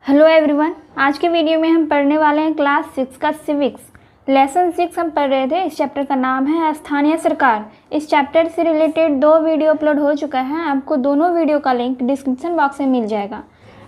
Hello everyone, आज के video में हम पढ़ने वाले हैं क्लास 6 का सिविक्स। लेसन 6 हम पढ़ रहे थे। इस चैप्टर का नाम है स्थानीय सरकार। इस चैप्टर से रिलेटेड 2 वीडियो अपलोड हो चुका है। आपको दोनों वीडियो का लिंक डिस्क्रिप्शन बॉक्स में मिल जाएगा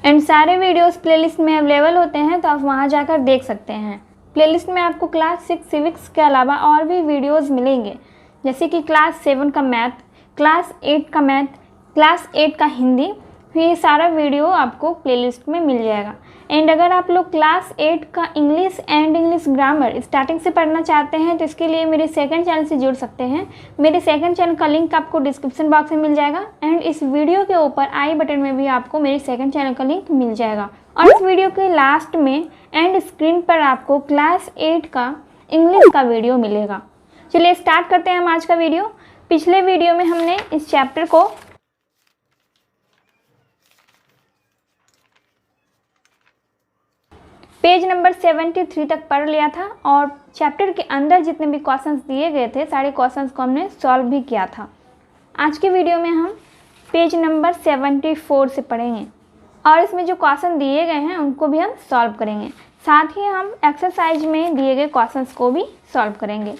एंड सारे वीडियोस प्लेलिस्ट में अवेलेबल होते हैं, तो आप वहां जाकर देख सकते हैं। प्लेलिस्ट में आपको क्लास 6 सिविक्स के अलावा और भी वीडियोज़ मिलेंगे, जैसे कि क्लास 7 का मैथ, क्लास 8 का मैथ, क्लास 8 का हिंदी। ये सारा वीडियो आपको प्लेलिस्ट में मिल जाएगा। एंड अगर आप लोग क्लास 8 का English and English grammar starting से पढ़ना चाहते हैं तो इसके लिए मेरे सेकंड चैनल से जुड़ सकते हैं। मेरे सेकंड चैनल का लिंक आपको डिस्क्रिप्शन बॉक्स में मिल जाएगा एंड इस वीडियो के ऊपर आई बटन में भी आपको मेरे सेकंड चैनल का लिंक मिल जाएगा। और इस वीडियो के लास्ट में एंड स्क्रीन पर आपको क्लास 8 का इंग्लिश का वीडियो मिलेगा। चलिए स्टार्ट करते हैं हम आज का वीडियो। पिछले वीडियो में हमने इस चैप्टर को पेज नंबर 73 तक पढ़ लिया था और चैप्टर के अंदर जितने भी क्वेश्चंस दिए गए थे सारे क्वेश्चंस को हमने सॉल्व भी किया था। आज के वीडियो में हम पेज नंबर 74 से पढ़ेंगे और इसमें जो क्वेश्चन दिए गए हैं उनको भी हम सॉल्व करेंगे। साथ ही हम एक्सरसाइज में दिए गए क्वेश्चंस को भी सॉल्व करेंगे।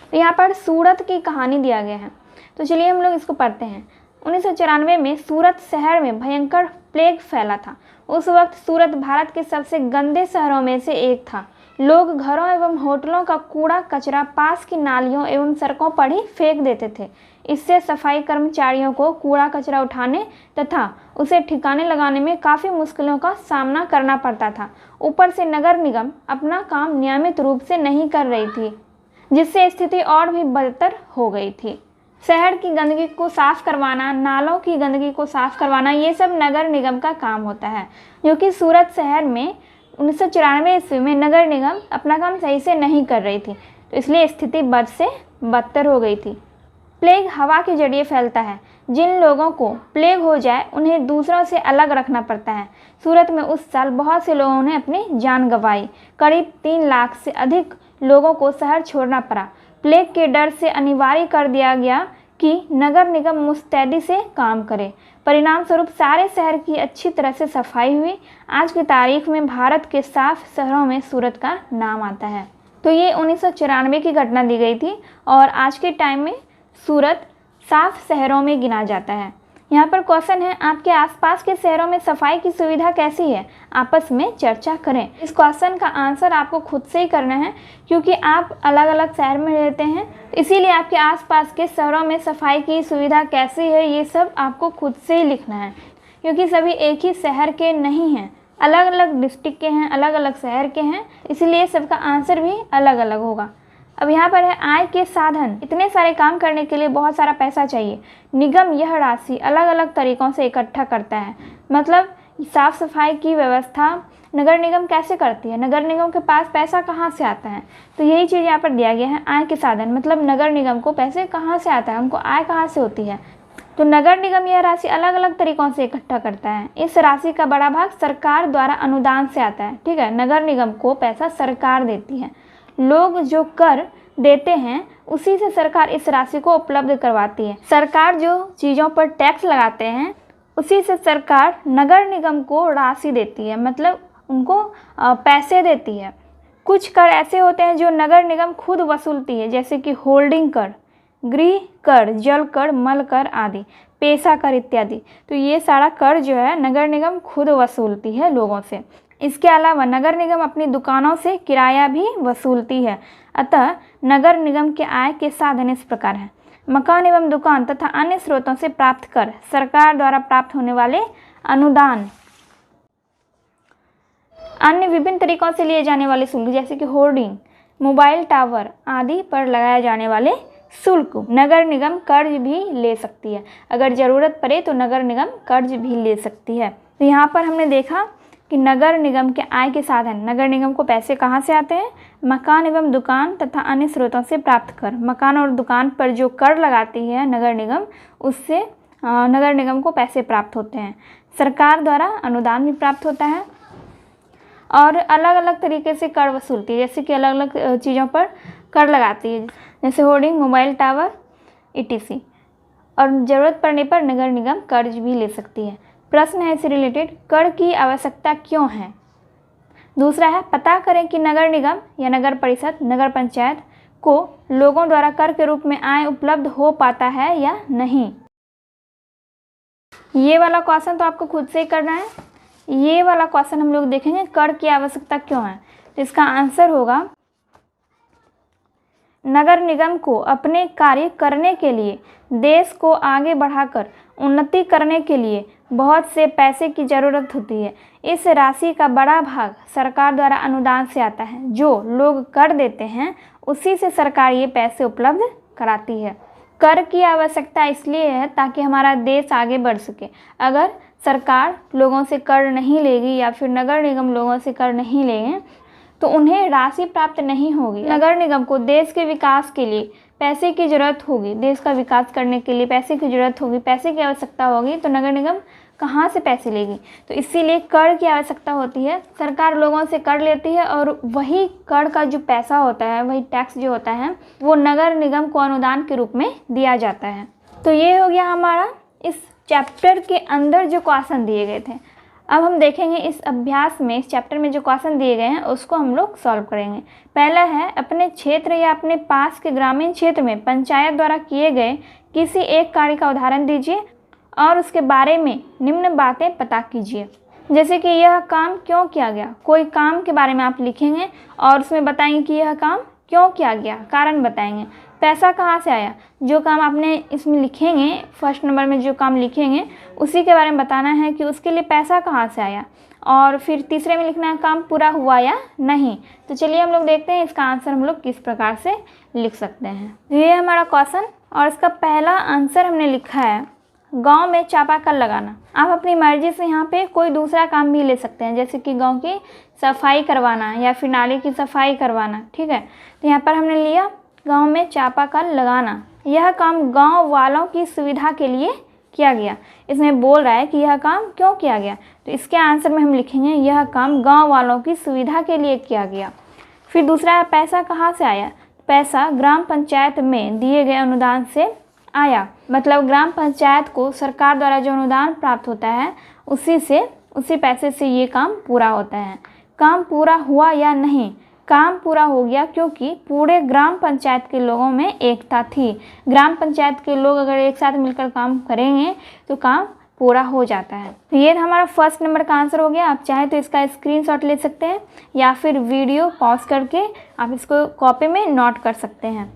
तो यहाँ पर सूरत की कहानी दिया गया है, तो चलिए हम लोग इसको पढ़ते हैं। 1994 में सूरत शहर में भयंकर प्लेग फैला था। उस वक्त सूरत भारत के सबसे गंदे शहरों में से एक था। लोग घरों एवं होटलों का कूड़ा कचरा पास की नालियों एवं सड़कों पर ही फेंक देते थे। इससे सफाई कर्मचारियों को कूड़ा कचरा उठाने तथा उसे ठिकाने लगाने में काफ़ी मुश्किलों का सामना करना पड़ता था। ऊपर से नगर निगम अपना काम नियमित रूप से नहीं कर रही थी, जिससे स्थिति और भी बदतर हो गई थी। शहर की गंदगी को साफ करवाना, नालों की गंदगी को साफ करवाना, ये सब नगर निगम का काम होता है, जो कि सूरत शहर में 1994 ईस्वी में नगर निगम अपना काम सही से नहीं कर रही थी, तो इसलिए स्थिति बद से बदतर हो गई थी। प्लेग हवा के जरिए फैलता है। जिन लोगों को प्लेग हो जाए उन्हें दूसरों से अलग रखना पड़ता है। सूरत में उस साल बहुत से लोगों ने अपनी जान गंवाई। करीब 3 लाख से अधिक लोगों को शहर छोड़ना पड़ा। प्लेग के डर से अनिवार्य कर दिया गया कि नगर निगम मुस्तैदी से काम करे। परिणाम स्वरूप सारे शहर की अच्छी तरह से सफाई हुई। आज की तारीख में भारत के साफ शहरों में सूरत का नाम आता है। तो ये 1994 की घटना दी गई थी और आज के टाइम में सूरत साफ शहरों में गिना जाता है। यहाँ पर क्वेश्चन है, आपके आसपास के शहरों में सफाई की सुविधा कैसी है? आपस में चर्चा करें। इस क्वेश्चन का आंसर आपको खुद से ही करना है, क्योंकि आप अलग अलग शहर में रहते हैं, इसीलिए आपके आसपास के शहरों में सफाई की सुविधा कैसी है ये सब आपको खुद से ही लिखना है, क्योंकि सभी एक ही शहर के नहीं हैं, अलग अलग डिस्ट्रिक्ट के हैं, अलग अलग शहर के हैं, इसलिए सबका आंसर भी अलग अलग होगा। अब यहाँ पर है आय के साधन। इतने सारे काम करने के लिए बहुत सारा पैसा चाहिए। निगम यह राशि अलग अलग तरीक़ों से इकट्ठा करता है। मतलब साफ़ सफाई की व्यवस्था नगर निगम कैसे करती है, नगर निगम के पास पैसा कहाँ से आता है, तो यही चीज़ यहाँ पर दिया गया है। आय के साधन मतलब नगर निगम को पैसे कहाँ से आता है, उनको आय कहाँ से होती है। तो नगर निगम यह राशि अलग अलग तरीक़ों से इकट्ठा करता है। इस राशि का बड़ा भाग सरकार द्वारा अनुदान से आता है। ठीक है, नगर निगम को पैसा सरकार देती है। लोग जो कर देते हैं उसी से सरकार इस राशि को उपलब्ध करवाती है। सरकार जो चीज़ों पर टैक्स लगाते हैं उसी से सरकार नगर निगम को राशि देती है, मतलब उनको पैसे देती है। कुछ कर ऐसे होते हैं जो नगर निगम खुद वसूलती है, जैसे कि होल्डिंग कर, गृह कर, जल कर, मल कर आदि, पेशा कर इत्यादि। तो ये सारा कर जो है नगर निगम खुद वसूलती है लोगों से। इसके अलावा नगर निगम अपनी दुकानों से किराया भी वसूलती है। अतः नगर निगम के आय के साधन इस प्रकार हैं। मकान एवं दुकान तथा अन्य स्रोतों से प्राप्त कर, सरकार द्वारा प्राप्त होने वाले अनुदान, अन्य विभिन्न तरीकों से लिए जाने वाले शुल्क जैसे कि होर्डिंग, मोबाइल टावर आदि पर लगाए जाने वाले शुल्क। नगर निगम कर्ज भी ले सकती है, अगर ज़रूरत पड़े तो नगर निगम कर्ज भी ले सकती है। तो यहाँ पर हमने देखा कि नगर निगम के आय के साधन, नगर निगम को पैसे कहाँ से आते हैं? मकान एवं दुकान तथा अन्य स्रोतों से प्राप्त कर। मकान और दुकान पर जो कर लगाती है नगर निगम, उससे नगर निगम को पैसे प्राप्त होते हैं। सरकार द्वारा अनुदान भी प्राप्त होता है और अलग अलग तरीके से कर वसूलती है, जैसे कि अलग अलग चीज़ों पर कर लगाती है, जैसे होर्डिंग, मोबाइल टावर etc। और ज़रूरत पड़ने पर नगर निगम कर्ज भी ले सकती है। प्रश्न है इससे रिलेटेड, कर की आवश्यकता क्यों है। दूसरा है, पता करें कि नगर निगम या नगर परिषद, नगर पंचायत को लोगों द्वारा कर के रूप में आय उपलब्ध हो पाता है या नहीं। ये वाला क्वेश्चन तो आपको खुद से ही करना है। ये वाला क्वेश्चन हम लोग देखेंगे, कर की आवश्यकता क्यों है। तो इसका आंसर होगा, नगर निगम को अपने कार्य करने के लिए, देश को आगे बढ़ाकर उन्नति करने के लिए बहुत से पैसे की ज़रूरत होती है। इस राशि का बड़ा भाग सरकार द्वारा अनुदान से आता है। जो लोग कर देते हैं उसी से सरकार ये पैसे उपलब्ध कराती है। कर की आवश्यकता इसलिए है ताकि हमारा देश आगे बढ़ सके। अगर सरकार लोगों से कर नहीं लेगी या फिर नगर निगम लोगों से कर नहीं लेंगे तो उन्हें राशि प्राप्त नहीं होगी। नगर निगम को देश के विकास के लिए पैसे की ज़रूरत होगी, देश का विकास करने के लिए पैसे की ज़रूरत होगी, पैसे की आवश्यकता होगी, तो नगर निगम कहाँ से पैसे लेगी। तो इसीलिए कर की आवश्यकता होती है। सरकार लोगों से कर लेती है और वही कर का जो पैसा होता है, वही टैक्स जो होता है, वो नगर निगम को अनुदान के रूप में दिया जाता है। तो ये हो गया हमारा इस चैप्टर के अंदर जो क्वेश्चन दिए गए थे। अब हम देखेंगे इस अभ्यास में, इस चैप्टर में जो क्वेश्चन दिए गए हैं उसको हम लोग सॉल्व करेंगे। पहला है, अपने क्षेत्र या अपने पास के ग्रामीण क्षेत्र में पंचायत द्वारा किए गए किसी एक कार्य का उदाहरण दीजिए और उसके बारे में निम्न बातें पता कीजिए। जैसे कि यह काम क्यों किया गया, कोई काम के बारे में आप लिखेंगे और उसमें बताएंगे कि यह काम क्यों किया गया, कारण बताएंगे। पैसा कहाँ से आया, जो काम आपने इसमें लिखेंगे, फर्स्ट नंबर में जो काम लिखेंगे उसी के बारे में बताना है कि उसके लिए पैसा कहाँ से आया। और फिर तीसरे में लिखना है काम पूरा हुआ या नहीं। तो चलिए हम लोग देखते हैं इसका आंसर हम लोग किस प्रकार से लिख सकते हैं। ये हमारा क्वेश्चन और इसका पहला आंसर हमने लिखा है, गांव में चापाकल लगाना। आप अपनी मर्जी से यहाँ पे कोई दूसरा काम भी ले सकते हैं, जैसे कि गांव की सफाई करवाना या फिर नाले की सफाई करवाना। ठीक है, तो यहाँ पर हमने लिया गांव में चापाकल लगाना। यह काम गांव वालों की सुविधा के लिए किया गया। इसमें बोल रहा है कि यह काम क्यों किया गया, तो इसके आंसर में हम लिखेंगे यह काम गांव वालों की सुविधा के लिए किया गया। फिर दूसरा है, पैसा कहाँ से आया। पैसा ग्राम पंचायत में दिए गए अनुदान से आया। मतलब ग्राम पंचायत को सरकार द्वारा जो अनुदान प्राप्त होता है उसी पैसे से ये काम पूरा होता है। काम पूरा हुआ या नहीं, काम पूरा हो गया क्योंकि पूरे ग्राम पंचायत के लोगों में एकता थी। ग्राम पंचायत के लोग अगर एक साथ मिलकर काम करेंगे तो काम पूरा हो जाता है। तो ये हमारा फर्स्ट नंबर का आंसर हो गया। आप चाहे तो इसका स्क्रीनशॉट ले सकते हैं या फिर वीडियो पॉज करके आप इसको कॉपी में नोट कर सकते हैं।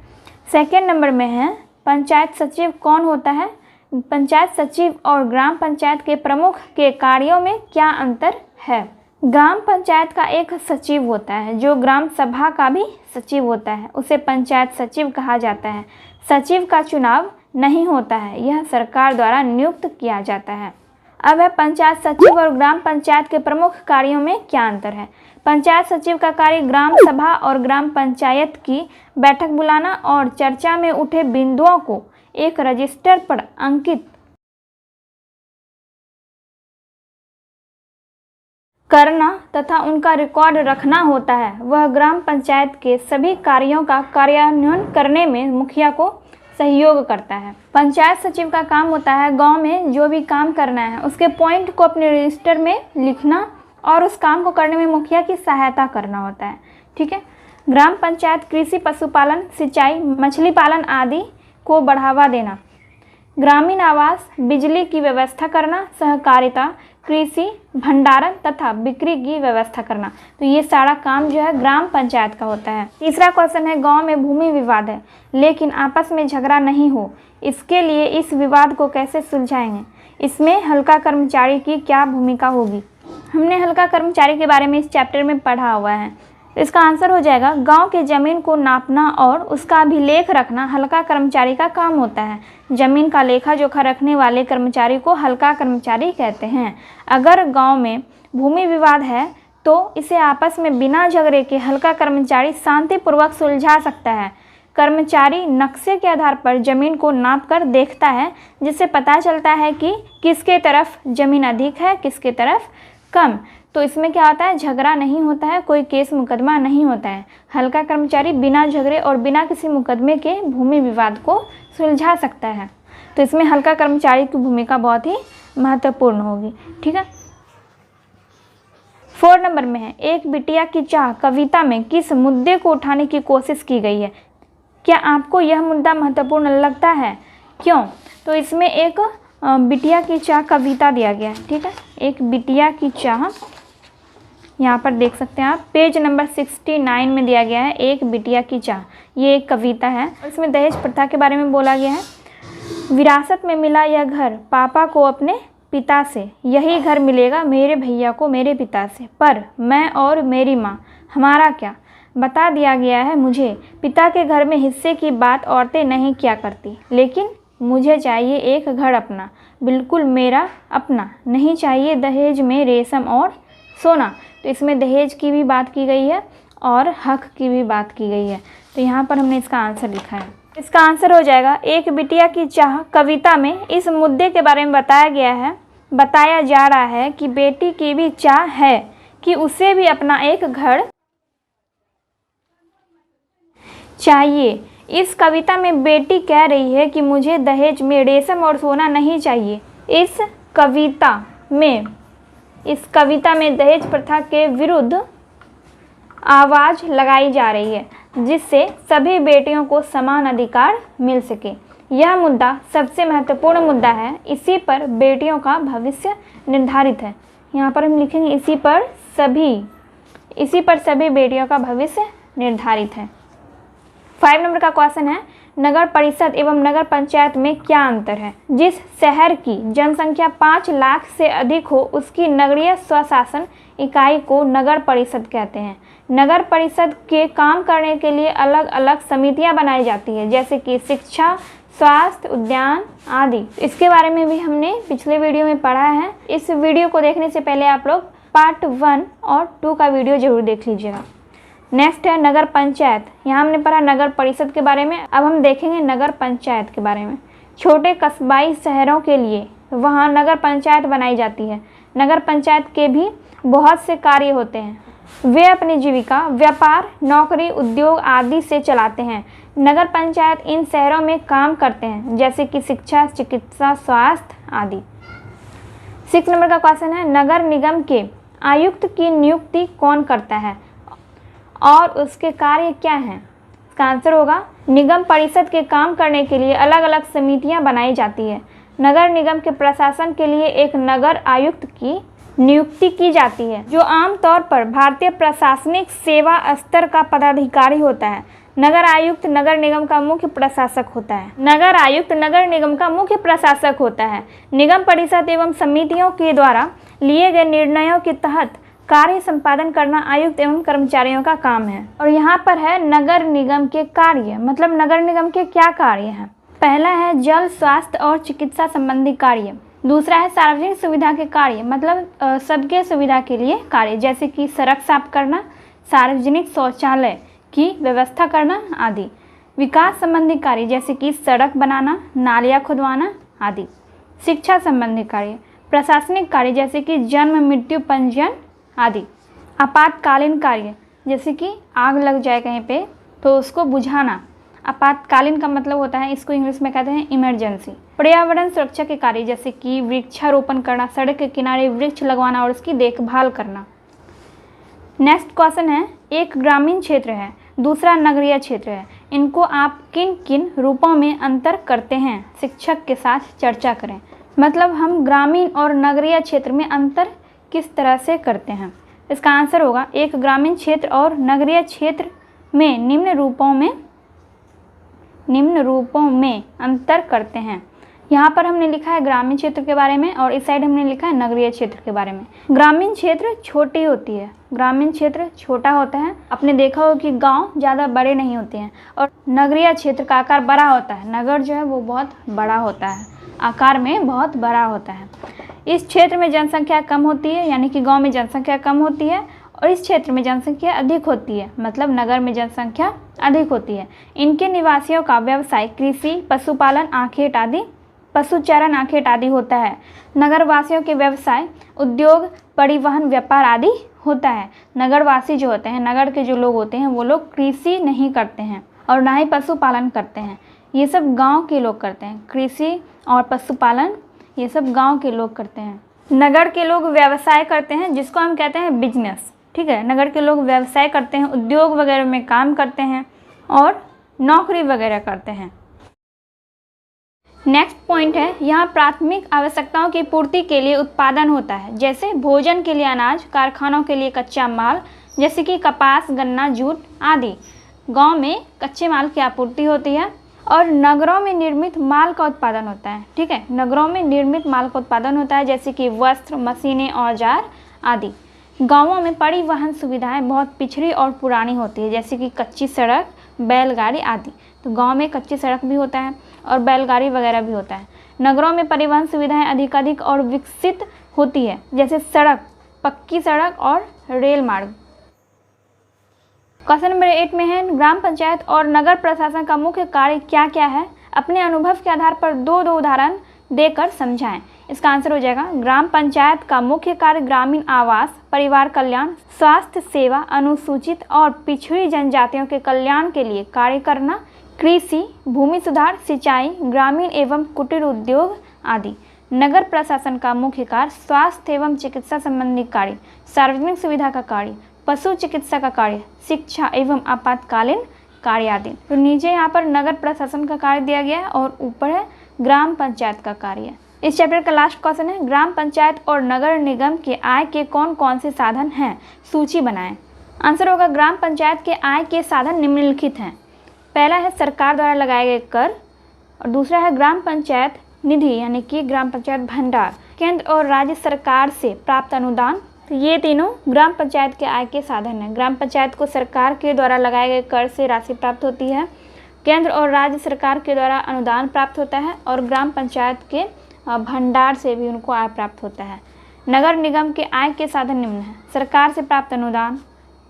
सेकेंड नंबर में है, पंचायत सचिव कौन होता है। पंचायत सचिव और ग्राम पंचायत के प्रमुख के कार्यों में क्या अंतर है। ग्राम पंचायत का एक सचिव होता है जो ग्राम सभा का भी सचिव होता है, उसे पंचायत सचिव कहा जाता है। सचिव का चुनाव नहीं होता है, यह सरकार द्वारा नियुक्त किया जाता है। अब है, पंचायत सचिव और ग्राम पंचायत के प्रमुख कार्यों में क्या अंतर है। पंचायत सचिव का कार्य ग्राम सभा और ग्राम पंचायत की बैठक बुलाना और चर्चा में उठे बिंदुओं को एक रजिस्टर पर अंकित करना तथा उनका रिकॉर्ड रखना होता है। वह ग्राम पंचायत के सभी कार्यों का कार्यान्वयन करने में मुखिया को सहयोग करता है। पंचायत सचिव का काम होता है गांव में जो भी काम करना है उसके पॉइंट को अपने रजिस्टर में लिखना और उस काम को करने में मुखिया की सहायता करना होता है। ठीक है। ग्राम पंचायत कृषि, पशुपालन, सिंचाई, मछली पालन आदि को बढ़ावा देना, ग्रामीण आवास, बिजली की व्यवस्था करना, सहकारिता, कृषि, भंडारण तथा बिक्री की व्यवस्था करना। तो ये सारा काम जो है ग्राम पंचायत का होता है। तीसरा क्वेश्चन है, गांव में भूमि विवाद है लेकिन आपस में झगड़ा नहीं हो, इसके लिए इस विवाद को कैसे सुलझाएंगे। इसमें हल्का कर्मचारी की क्या भूमिका होगी। हमने हल्का कर्मचारी के बारे में इस चैप्टर में पढ़ा हुआ है। तो इसका आंसर हो जाएगा, गांव के ज़मीन को नापना और उसका अभिलेख रखना हल्का कर्मचारी का काम होता है। ज़मीन का लेखा जोखा रखने वाले कर्मचारी को हल्का कर्मचारी कहते हैं। अगर गांव में भूमि विवाद है तो इसे आपस में बिना झगड़े के हल्का कर्मचारी शांतिपूर्वक सुलझा सकता है। कर्मचारी नक्शे के आधार पर ज़मीन को नाप कर देखता है जिससे पता चलता है कि किसके तरफ ज़मीन अधिक है, किसके तरफ कम। तो इसमें क्या होता है, झगड़ा नहीं होता है, कोई केस मुकदमा नहीं होता है। हल्का कर्मचारी बिना झगड़े और बिना किसी मुकदमे के भूमि विवाद को सुलझा सकता है। तो इसमें हल्का कर्मचारी की भूमिका बहुत ही महत्वपूर्ण होगी। ठीक है। 4 नंबर में है, एक बिटिया की चाह कविता में किस मुद्दे को उठाने की कोशिश की गई है? क्या आपको यह मुद्दा महत्वपूर्ण लगता है? क्यों? तो इसमें एक बिटिया की चाह कविता दिया गया है। ठीक है, एक बिटिया की चाह, यहाँ पर देख सकते हैं आप, पेज नंबर 69 में दिया गया है, एक बिटिया की चाह। ये एक कविता है और इसमें दहेज प्रथा के बारे में बोला गया है। विरासत में मिला यह घर पापा को अपने पिता से, यही घर मिलेगा मेरे भैया को मेरे पिता से, पर मैं और मेरी माँ हमारा क्या? बता दिया गया है मुझे, पिता के घर में हिस्से की बात औरतें नहीं किया करती, लेकिन मुझे चाहिए एक घर अपना, बिल्कुल मेरा अपना, नहीं चाहिए दहेज में रेशम और सोना। तो इसमें दहेज की भी बात की गई है और हक की भी बात की गई है। तो यहाँ पर हमने इसका आंसर लिखा है। इसका आंसर हो जाएगा, एक बिटिया की चाह कविता में इस मुद्दे के बारे में बताया जा रहा है कि बेटी की भी चाह है कि उसे भी अपना एक घर चाहिए। इस कविता में बेटी कह रही है कि मुझे दहेज में रेशम और सोना नहीं चाहिए। इस कविता में दहेज प्रथा के विरुद्ध आवाज़ लगाई जा रही है, जिससे सभी बेटियों को समान अधिकार मिल सके। यह मुद्दा सबसे महत्वपूर्ण मुद्दा है, इसी पर बेटियों का भविष्य निर्धारित है। यहाँ पर हम लिखेंगे इसी पर सभी बेटियों का भविष्य निर्धारित है। 5 नंबर का क्वेश्चन है, नगर परिषद एवं नगर पंचायत में क्या अंतर है? जिस शहर की जनसंख्या 5 लाख से अधिक हो उसकी नगरीय स्वशासन इकाई को नगर परिषद कहते हैं। नगर परिषद के काम करने के लिए अलग अलग समितियां बनाई जाती है, जैसे कि शिक्षा, स्वास्थ्य, उद्यान आदि। इसके बारे में भी हमने पिछले वीडियो में पढ़ा है। इस वीडियो को देखने से पहले आप लोग पार्ट 1 और 2 का वीडियो जरूर देख लीजिएगा। नेक्स्ट है नगर पंचायत। यहाँ हमने पढ़ा नगर परिषद के बारे में, अब हम देखेंगे नगर पंचायत के बारे में। छोटे कस्बाई शहरों के लिए वहाँ नगर पंचायत बनाई जाती है। नगर पंचायत के भी बहुत से कार्य होते हैं। वे अपनी जीविका व्यापार, नौकरी, उद्योग आदि से चलाते हैं। नगर पंचायत इन शहरों में काम करते हैं, जैसे कि शिक्षा, चिकित्सा, स्वास्थ्य आदि। 6 नंबर का क्वेश्चन है, नगर निगम के आयुक्त की नियुक्ति कौन करता है और उसके कार्य क्या हैं? इसका आंसर होगा, निगम परिषद के काम करने के लिए अलग अलग समितियां बनाई जाती है। नगर निगम के प्रशासन के लिए एक नगर आयुक्त की नियुक्ति की जाती है, जो आमतौर पर भारतीय प्रशासनिक सेवा स्तर का पदाधिकारी होता है। नगर आयुक्त नगर निगम का मुख्य प्रशासक होता है। नगर आयुक्त नगर निगम का मुख्य प्रशासक होता है। निगम परिषद एवं समितियों के द्वारा लिए गए निर्णयों के तहत कार्य संपादन करना आयुक्त एवं कर्मचारियों का काम है। और यहाँ पर है नगर निगम के कार्य, मतलब नगर निगम के क्या कार्य हैं। पहला है जल, स्वास्थ्य और चिकित्सा संबंधी कार्य। दूसरा है सार्वजनिक सुविधा के कार्य, मतलब सबके सुविधा के लिए कार्य, जैसे कि सड़क साफ करना, सार्वजनिक शौचालय की व्यवस्था करना आदि। विकास संबंधी कार्य, जैसे कि सड़क बनाना, नालियाँ खुदवाना आदि। शिक्षा संबंधी कार्य, प्रशासनिक कार्य, जैसे कि जन्म मृत्यु पंजीयन आदि। आपातकालीन कार्य, जैसे कि आग लग जाए कहीं पे तो उसको बुझाना। आपातकालीन का मतलब होता है, इसको इंग्लिश में कहते हैं इमरजेंसी। पर्यावरण सुरक्षा के कार्य, जैसे कि वृक्षारोपण करना, सड़क के किनारे वृक्ष लगवाना और उसकी देखभाल करना। नेक्स्ट क्वेश्चन है, एक ग्रामीण क्षेत्र है, दूसरा नगरीय क्षेत्र है, इनको आप किन किन रूपों में अंतर करते हैं? शिक्षक के साथ चर्चा करें। मतलब हम ग्रामीण और नगरीय क्षेत्र में अंतर किस तरह से करते हैं? इसका आंसर होगा, एक ग्रामीण क्षेत्र और नगरीय क्षेत्र में निम्न रूपों में अंतर करते हैं। यहाँ पर हमने लिखा है ग्रामीण क्षेत्र के बारे में और इस साइड हमने लिखा है नगरीय क्षेत्र के बारे में। ग्रामीण क्षेत्र छोटी होती है, ग्रामीण क्षेत्र छोटा होता है। आपने देखा हो कि गांव ज़्यादा बड़े नहीं होते हैं और नगरीय क्षेत्र का आकार बड़ा होता है। नगर जो है वो बहुत बड़ा होता है, आकार में बहुत बड़ा होता है। इस क्षेत्र में जनसंख्या कम होती है, यानी कि गांव में जनसंख्या कम होती है, और इस क्षेत्र में जनसंख्या अधिक होती है, मतलब नगर में जनसंख्या अधिक होती है। इनके निवासियों का व्यवसाय कृषि, पशुपालन, आखेट आदि, पशुचारण, आखेट आदि होता है। नगरवासियों के व्यवसाय उद्योग, परिवहन, व्यापार आदि होता है। नगरवासी जो होते हैं, नगर के जो लोग होते हैं, वो लोग कृषि नहीं करते हैं और ना ही पशुपालन करते हैं। ये सब गांव के लोग करते हैं। कृषि और पशुपालन ये सब गांव के लोग करते हैं। नगर के लोग व्यवसाय करते हैं, जिसको हम कहते हैं बिजनेस। ठीक है, नगर के लोग व्यवसाय करते हैं, उद्योग वगैरह में काम करते हैं और नौकरी वगैरह करते हैं। नेक्स्ट पॉइंट है, यहाँ प्राथमिक आवश्यकताओं की पूर्ति के लिए उत्पादन होता है, जैसे भोजन के लिए अनाज, कारखानों के लिए कच्चा माल जैसे कि कपास, गन्ना, जूट आदि। गांव में कच्चे माल की आपूर्ति होती है और नगरों में निर्मित माल का उत्पादन होता है। ठीक है, नगरों में निर्मित माल का उत्पादन होता है जैसे कि वस्त्र, मशीनें, औजार आदि। गांवों में परिवहन सुविधाएं बहुत पिछड़ी और पुरानी होती है, जैसे कि कच्ची सड़क, बैलगाड़ी आदि। तो गांव में कच्ची सड़क भी होता है और बैलगाड़ी वगैरह भी होता है। नगरों में परिवहन सुविधाएं अधिकाधिक और विकसित होती है, जैसे सड़क, पक्की सड़क और रेल मार्ग। क्वेश्चन नंबर 8 में है, ग्राम पंचायत और नगर प्रशासन का मुख्य कार्य क्या क्या है? अपने अनुभव के आधार पर दो उदाहरण देकर समझाएं। इसका आंसर हो जाएगा, ग्राम पंचायत का मुख्य कार्य ग्रामीण आवास, परिवार कल्याण, स्वास्थ्य सेवा, अनुसूचित और पिछड़ी जनजातियों के कल्याण के लिए कार्य करना, कृषि, भूमि सुधार, सिंचाई, ग्रामीण एवं कुटीर उद्योग आदि। नगर प्रशासन का मुख्य कार्य स्वास्थ्य एवं चिकित्सा संबंधी कार्य, सार्वजनिक सुविधा का कार्य, पशु चिकित्सा का कार्य, शिक्षा एवं आपातकालीन कार्य आदि। तो नीचे यहाँ पर नगर प्रशासन का कार्य दिया गया है और ऊपर है ग्राम पंचायत का कार्य। इस चैप्टर का लास्ट क्वेश्चन है, ग्राम पंचायत और नगर निगम के आय के कौन कौन से साधन हैं? सूची बनाएं। आंसर होगा, ग्राम पंचायत के आय के साधन निम्नलिखित हैं। पहला है सरकार द्वारा लगाए गए कर और दूसरा है ग्राम पंचायत निधि यानी कि ग्राम पंचायत भंडार, केंद्र और राज्य सरकार से प्राप्त अनुदान। तो ये तीनों ग्राम पंचायत के आय के साधन हैं। ग्राम पंचायत को सरकार के द्वारा लगाए गए कर से राशि प्राप्त होती है, केंद्र और राज्य सरकार के द्वारा अनुदान प्राप्त होता है और ग्राम पंचायत के भंडार से भी उनको आय प्राप्त होता है। नगर निगम के आय के साधन निम्न हैं, सरकार से प्राप्त अनुदान,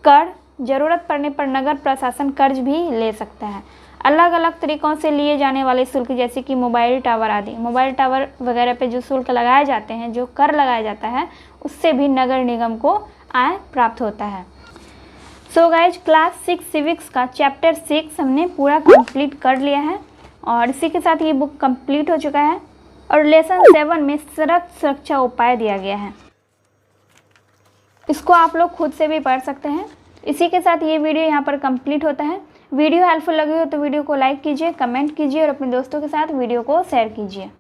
कर, जरूरत पड़ने पर नगर प्रशासन कर्ज भी ले सकता है, अलग अलग तरीकों से लिए जाने वाले शुल्क जैसे कि मोबाइल टावर आदि। मोबाइल टावर वगैरह पे जो शुल्क लगाए जाते हैं, जो कर लगाया जाता है, उससे भी नगर निगम को आय प्राप्त होता है। सो गाइज, क्लास 6 सिविक्स का चैप्टर 6 हमने पूरा कंप्लीट कर लिया है और इसी के साथ ये बुक कंप्लीट हो चुका है और लेसन 7 में सड़क सुरक्षा उपाय दिया गया है। इसको आप लोग खुद से भी पढ़ सकते हैं। इसी के साथ ये वीडियो यहाँ पर कंप्लीट होता है। वीडियो हेल्पफुल लगी हो तो वीडियो को लाइक कीजिए, कमेंट कीजिए और अपने दोस्तों के साथ वीडियो को शेयर कीजिए।